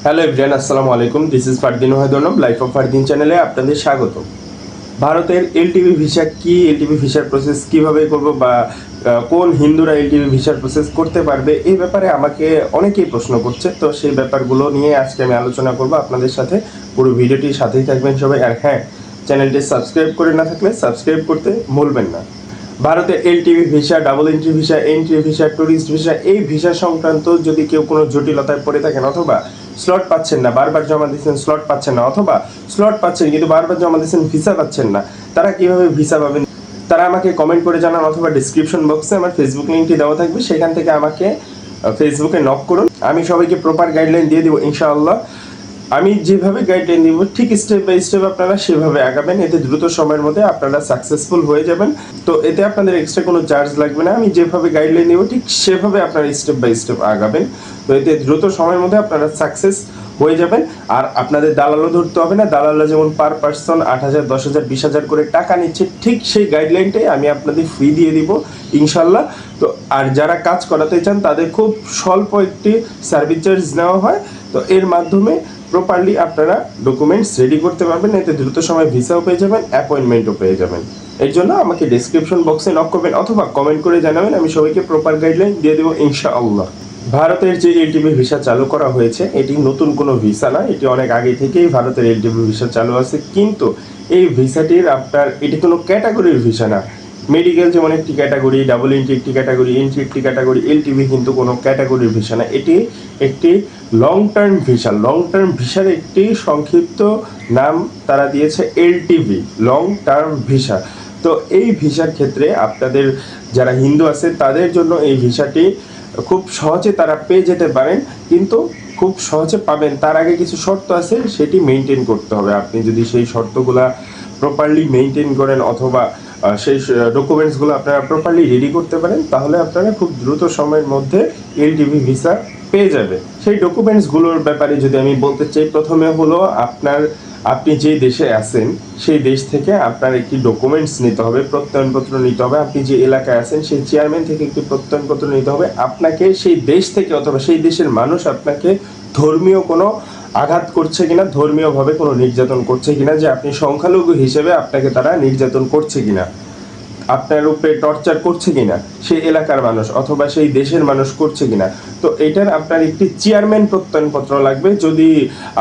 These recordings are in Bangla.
হ্যালো এভরিওয়ান, আসসালামু আলাইকুম। This is Fardin Wahidunnam, life of Fardin চ্যানেলে আপনাদের স্বাগত। ভারতের এলটিভি ভিসা কি, এলটিভি ভিসার প্রসেস কিভাবে করব বা কোন হিন্দুরা এলটিভি ভিসার প্রসেস করতে পারবে, এই ব্যাপারে আমাকে অনেকেই প্রশ্ন করছে। তো সেই ব্যাপারগুলো নিয়ে আজকে আমি আলোচনা করব আপনাদের সাথে। পুরো ভিডিওটির সাথেই থাকবেন সবাই। আর হ্যাঁ, চ্যানেলটি সাবস্ক্রাইব করে না থাকলে সাবস্ক্রাইব করতে ভুলবেন না। ভারতে LTV visa, double entry visa, entry visa, tourist visa, এই ভিসা সংক্রান্ত যদি কেউ কোনো জটিলতায় পড়ে থাকেন অথবা স্লট পাচ্ছেন না, বারবার জমা দিচ্ছেন স্লট পাচ্ছেন না, অথবা স্লট পাচ্ছেন কিন্তু বারবার জমা দিচ্ছেন ভিসা পাচ্ছেন না, তারা কিভাবে ভিসা পাবেন তারা আমাকে কমেন্ট করে জানান, অথবা ডিসক্রিপশন বক্সে আমার ফেসবুক লিঙ্কটি দেওয়া থাকবে, সেখান থেকে আমাকে ফেসবুকে নক করুন। আমি সবাইকে প্রপার গাইডলাইন দিয়ে দিব ইনশাআল্লাহ। আমি যেভাবে গাইডলাইন দিব ঠিক স্টেপ বাই স্টেপ আপনারা সেভাবে আগাবেন, এতে দ্রুত সময়ের মধ্যে আপনারা সাকসেসফুল হয়ে যাবেন। তো এতে আপনাদের এক্সট্রা কোনো চার্জ লাগবে না। আমি যেভাবে গাইডলাইন দিব ঠিক সেভাবে আপনারা স্টেপ বাই স্টেপ আগাবেন। তো এতে দ্রুত সময়ের মধ্যে আপনারা সাকসেস হয়ে যাবেন। আর আপনাদের দালালও ধরতে হবে না। দালালরা যেমন পার পার্সন 8,000, 10,000, 20,000 করে টাকা নিচ্ছে, ঠিক সেই গাইডলাইনটাই আমি আপনাদের ফ্রি দিয়ে দিব ইনশাল্লাহ। তো আর যারা কাজ করাতে চান তাদের খুব স্বল্প একটি সার্ভিস চার্জ নেওয়া হয়। তো এর মাধ্যমে প্রপারলি আপনারা ডকুমেন্টস রেডি করতে পারবেন, এতে দ্রুত সময় ভিসাও পেয়ে যাবেন, অ্যাপয়েন্টমেন্টও পেয়ে যাবেন। এর জন্য আমাকে ডেসক্রিপশন বক্সে নক করবেন অথবা কমেন্ট করে জানাবেন, আমি সবাইকে প্রপার গাইডলাইন দিয়ে দেবো ইনশাআল্লাহ। ভারতের যে এলটিভি ভিসা চালু করা হয়েছে এটি নতুন কোনো ভিসা না, এটি অনেক আগে থেকেই ভারতের এলটিভি ভিসা চালু আছে। কিন্তু এই ভিসাটির এটি কোনো ক্যাটাগরির ভিসা না। মেডিকেল যেমন একটি ক্যাটাগরি, ডাবল এন্ট্রি একটি ক্যাটাগরি, এন্ট্রি একটি ক্যাটাগরি, এলটিভি কিন্তু কোনো ক্যাটাগরির ভিসা না। এটি একটি long term visa. Long term ভিসার একটি সংক্ষিপ্ত নাম তারা দিয়েছে এলটিভি, লং টার্ম ভিসা। তো এই ভিসার ক্ষেত্রে আপনাদের যারা হিন্দু আছে তাদের জন্য এই ভিসাটি খুব সহজে তারা পেয়ে যেতে পারেন, কিন্তু খুব সহজে পাবেন তার আগে কিছু শর্ত আছে, সেটি মেনটেন করতে হবে। আপনি যদি সেই শর্তগুলা প্রপারলি মেনটেন করেন অথবা সেই ডকুমেন্টসগুলো আপনারা প্রপারলি রেডি করতে পারেন, তাহলে আপনারা খুব দ্রুত সময়ের মধ্যে এলটিভি ভিসা পেয়ে যাবে। সেই ডকুমেন্টসগুলোর ব্যাপারে যদি আমি বলতে চাই, প্রথমে হলো আপনি যে দেশে আছেন সেই দেশ থেকে আপনার একটি ডকুমেন্টস নিতে হবে, প্রত্যয়নপত্র নিতে হবে। আপনি যে এলাকায় আছেন সেই চেয়ারম্যান থেকে একটি প্রত্যয়নপত্র নিতে হবে। আপনাকে সেই দেশ থেকে অথবা সেই দেশের মানুষ আপনাকে ধর্মীয় কোনো আঘাত করছে কিনা, ধর্মীয়ভাবে কোনো নির্যাতন করছে কিনা, যে আপনি সংখ্যালঘু হিসেবে আপনাকে তারা নির্যাতন করছে কিনা, আপনার উপরে টর্চার করছে কিনা সেই এলাকার মানুষ অথবা সেই দেশের মানুষ করছে কিনা। তো এটার আপনার একটি চেয়ারম্যান প্রত্যয়নপত্র লাগবে। যদি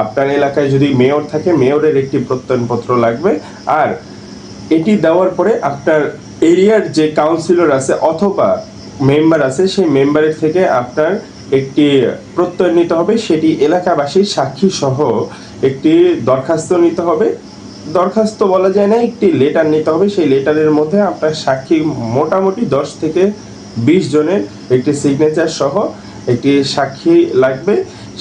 আপনার এলাকায় যদি মেয়র থাকে, মেয়রের একটি প্রত্যয়নপত্র লাগবে। আর এটি দেওয়ার পরে আপনার এরিয়ার যে কাউন্সিলর আছে অথবা মেম্বার আছে, সেই মেম্বারের থেকে আপনার একটি প্রত্যয় নিতে হবে। সেটি এলাকাবাসীর সাক্ষী সহ একটি দরখাস্ত নিতে হবে। দরখাস্ত বলা যায় না, একটি লেটার নিতে হবে। সেই লেটারের মধ্যে আপনার সাক্ষী মোটামুটি 10 থেকে 20 জনের একটি সিগনেচার সহ একটি সাক্ষী লাগবে।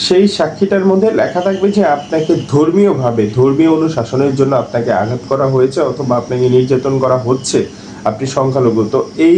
সেই সাক্ষীটার মধ্যে লেখা থাকবে যে আপনাকে ধর্মীয়ভাবে, ধর্মীয় অনুশাসনের জন্য আপনাকে আঘাত করা হয়েছে অথবা আপনাকে নির্যাতন করা হচ্ছে, আপনি সংখ্যালঘু। তো এই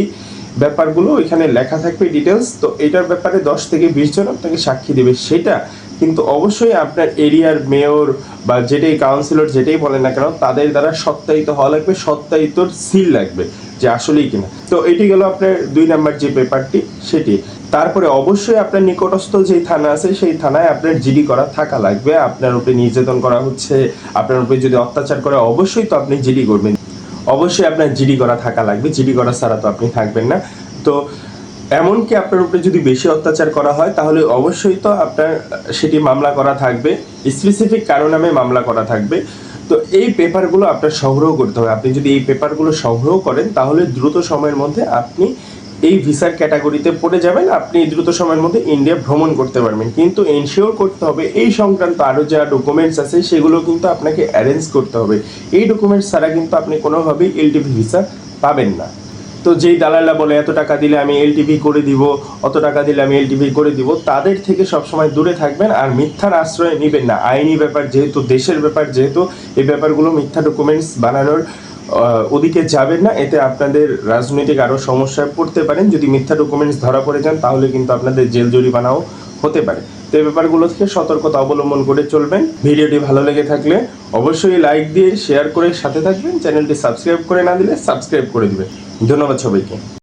ব্যাপারগুলো এখানে লেখা থাকবে ডিটেলস। তো এটার ব্যাপারে 10 থেকে 20 জন আপনাকে সাক্ষী দেবে। সেটা কিন্তু অবশ্যই আপনার এরিয়ার মেয়র বা যেটাই কাউন্সিলর যেটাই বলেন না কেন তাদের দ্বারা সত্যায়িত হওয়া লাগবে, সত্যায়িতর সিল লাগবে যে আসলেই কিনা। তো এটি গেল আপনার 2 নাম্বার যে পেপারটি সেটি। তারপরে অবশ্যই আপনার নিকটস্থ যে থানা আছে সেই থানায় আপনার জিডি করা থাকা লাগবে। আপনার উপরে নির্যাতন করা হচ্ছে, আপনার উপরে যদি অত্যাচার করে অবশ্যই তো আপনি জিডি করবেন, অবশ্যই আপনার জিডি করা থাকা লাগবে। জিডি করা ছাড়া তো আপনি থাকবেন না। তো এমনকি আপনার উপরে যদি বেশি অত্যাচার করা হয় তাহলে অবশ্যই তো আপনার সেটি মামলা করা থাকবে, স্পেসিফিক কারণ নামে মামলা করা থাকবে। তো এই পেপারগুলো আপনার সংগ্রহ করতে হবে। আপনি যদি এই পেপারগুলো সংগ্রহ করেন তাহলে দ্রুত সময়ের মধ্যে আপনি এই ভিসার ক্যাটাগরিতে পড়ে যাবেন, আপনি দ্রুত সময়ের মধ্যে ইন্ডিয়া ভ্রমণ করতে পারবেন। কিন্তু এনশিওর করতে হবে এই সংক্রান্ত আরও যা ডকুমেন্টস আছে সেগুলো কিন্তু আপনাকে অ্যারেঞ্জ করতে হবে। এই ডকুমেন্টস ছাড়া কিন্তু আপনি কোনোভাবেই এলটিভি ভিসা পাবেন না। তো যেই দালালরা বলে এত টাকা দিলে আমি এলটিভি করে দিব, অত টাকা দিলে আমি এলটিভি করে দিব, তাদের থেকে সবসময় দূরে থাকবেন আর মিথ্যার আশ্রয় নেবেন না। আইনি ব্যাপার যেহেতু, দেশের ব্যাপার যেহেতু, এই ব্যাপারগুলো মিথ্যা ডকুমেন্টস বানানোর ওদিকে যাবেন না। এতে আপনাদের রাজনৈতিক আরও সমস্যায় পড়তে পারেন। যদি মিথ্যা ডকুমেন্টস ধরা পড়ে যান তাহলে কিন্তু আপনাদের জেল জরিমানাও হতে পারে। তো এই ব্যাপারগুলো থেকে সতর্কতা অবলম্বন করে চলবেন। ভিডিওটি ভালো লেগে থাকলে অবশ্যই লাইক দিয়ে শেয়ার করে সাথে থাকবেন। চ্যানেলটি সাবস্ক্রাইব করে না দিলে সাবস্ক্রাইব করে দিবেন। ধন্যবাদ সবাইকে।